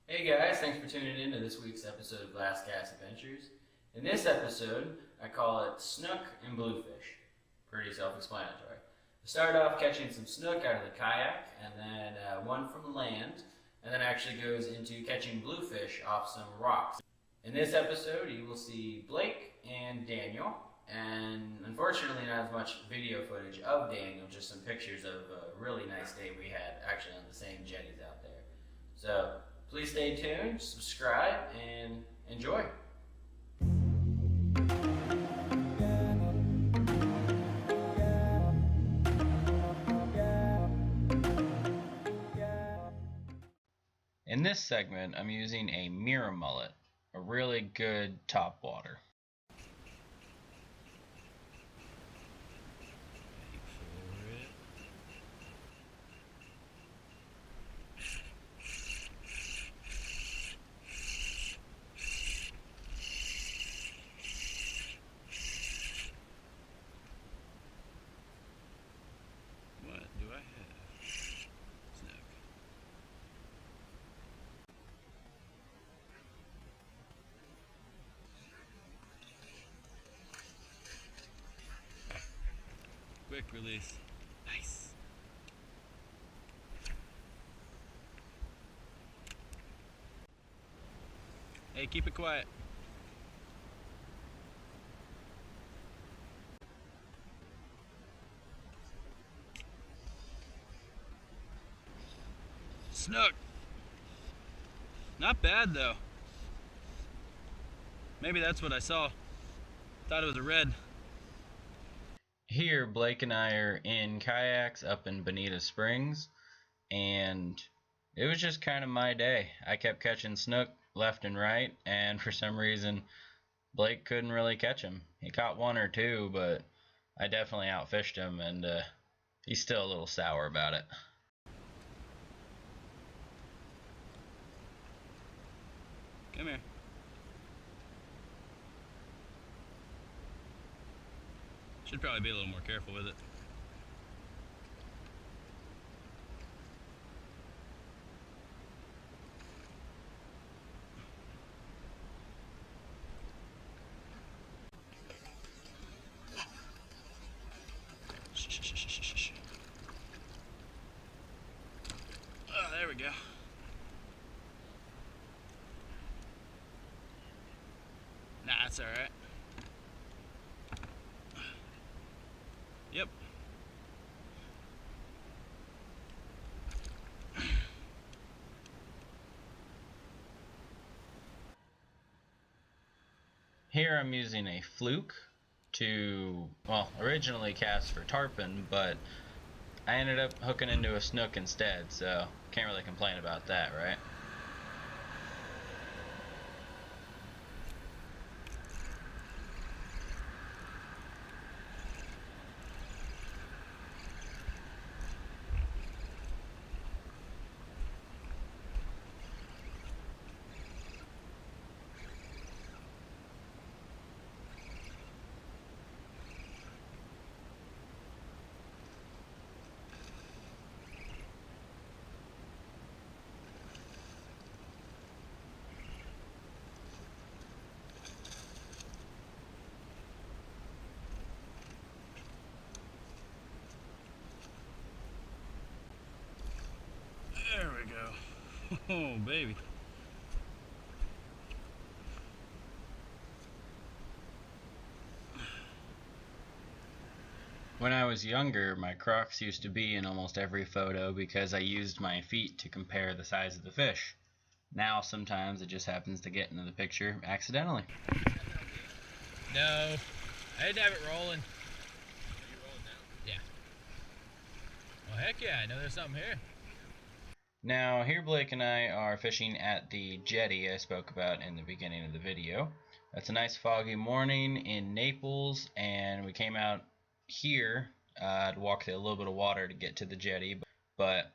Hey guys, thanks for tuning in to this week's episode of Last Cast Adventures. In this episode, I call it Snook and Bluefish. Pretty self-explanatory. I started off catching some snook out of the kayak, and then one from land, and then actually goes into catching bluefish off some rocks. In this episode, you will see Blake and Daniel, and unfortunately not as much video footage of Daniel, just some pictures of a really nice day we had actually on the same jetties out there. So, please stay tuned, subscribe, and enjoy. In this segment, I'm using a mirror mullet, a really good topwater. What do I have? Snook. Quick release. Nice. Hey, keep it quiet. Snook. Not bad though. Maybe that's what I saw. Thought it was a red. Here, Blake and I are in kayaks up in Bonita Springs, and it was just kind of my day. I kept catching snook left and right, and for some reason, Blake couldn't really catch him. He caught one or two, but I definitely outfished him, and he's still a little sour about it. Come here. Should probably be a little more careful with it. Shh. Oh, there we go. Nah, that's alright. Yep. Here I'm using a fluke to, well, originally cast for tarpon, but I ended up hooking into a snook instead, so can't really complain about that, right? There we go. Oh, baby. When I was younger, my Crocs used to be in almost every photo because I used my feet to compare the size of the fish. Now sometimes it just happens to get into the picture accidentally. No, I didn't have it rolling. Are you rolling now? Yeah. Well, heck yeah, I know there's something here. Now, here Blake and I are fishing at the jetty I spoke about in the beginning of the video. It's a nice foggy morning in Naples, and we came out here to walk through a little bit of water to get to the jetty. But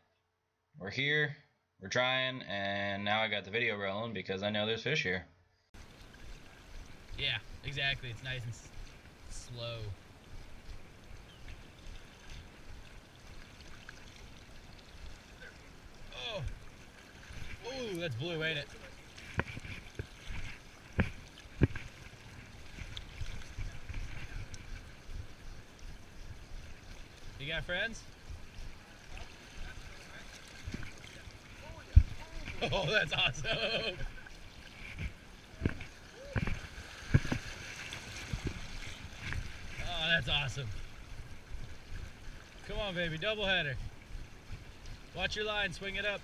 we're here, we're trying, and now I got the video rolling because I know there's fish here. Yeah, exactly. It's nice and slow. Oh! Ooh, that's blue, ain't it? You got friends? Oh, that's awesome! Oh, that's awesome. Come on, baby, double header. Watch your line, swing it up.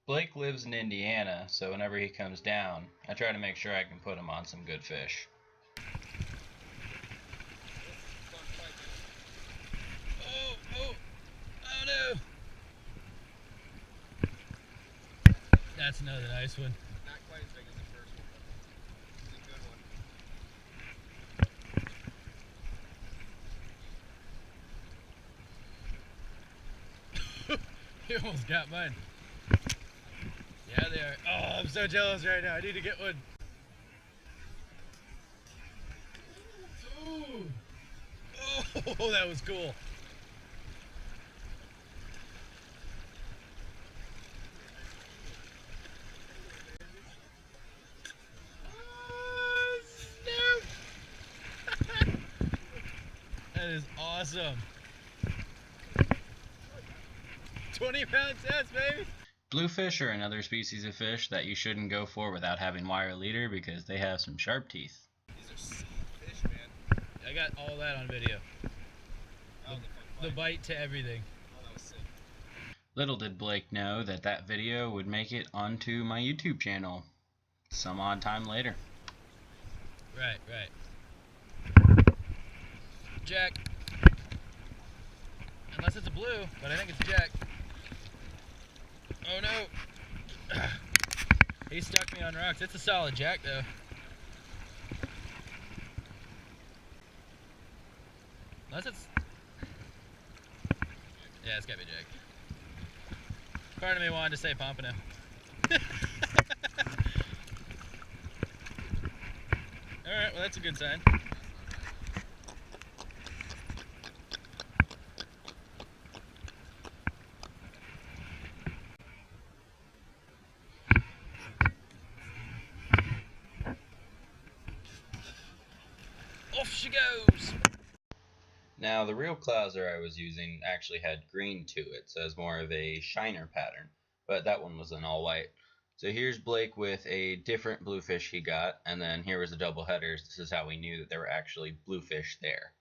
Blake lives in Indiana, so whenever he comes down, I try to make sure I can put him on some good fish. Oh, oh, oh no! That's another nice one. Not quite as big as the first one, but it's a good one. You almost got mine. Yeah, they are. Oh, I'm so jealous right now. I need to get one. Ooh. Oh, that was cool. Oh, snap. That is awesome. 20-pound sets, baby. Bluefish are another species of fish that you shouldn't go for without having wire leader because they have some sharp teeth. These are sea fish, man. I got all that on video. That was a fun The fight. bite to everything. Oh, that was sick. Little did Blake know that that video would make it onto my YouTube channel some odd time later. Right, right. Jack. Unless it's a blue, but I think it's Jack. Oh no! He stuck me on rocks. It's a solid Jack though. Unless it's... Yeah, it's gotta be Jack. Part of me wanted to say Pompano. Alright, well that's a good sign. Off she goes! Now, the real clouser I was using actually had green to it, so it's more of a shiner pattern, but that one was an all white. So here's Blake with a different bluefish he got, and then here was the double headers. This is how we knew that there were actually bluefish there.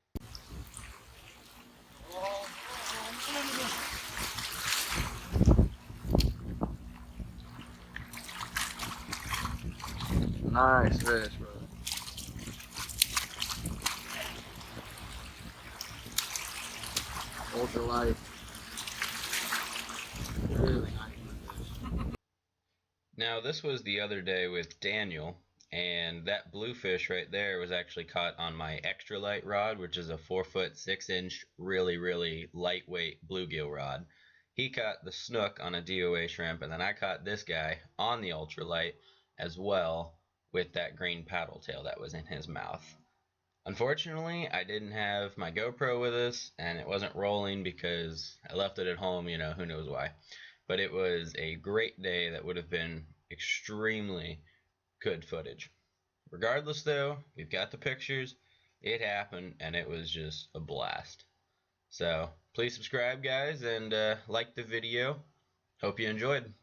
Nice fish, bro. Ultralight. Really nice. Now, this was the other day with Daniel, and that bluefish right there was actually caught on my extra light rod, which is a 4-foot 6-inch, really lightweight bluegill rod. He caught the snook on a DOA shrimp, and then I caught this guy on the ultralight as well with that green paddle tail that was in his mouth. Unfortunately, I didn't have my GoPro with us, and it wasn't rolling because I left it at home, you know, who knows why. But it was a great day that would have been extremely good footage. Regardless, though, we've got the pictures. It happened, and it was just a blast. So, please subscribe, guys, and like the video. Hope you enjoyed.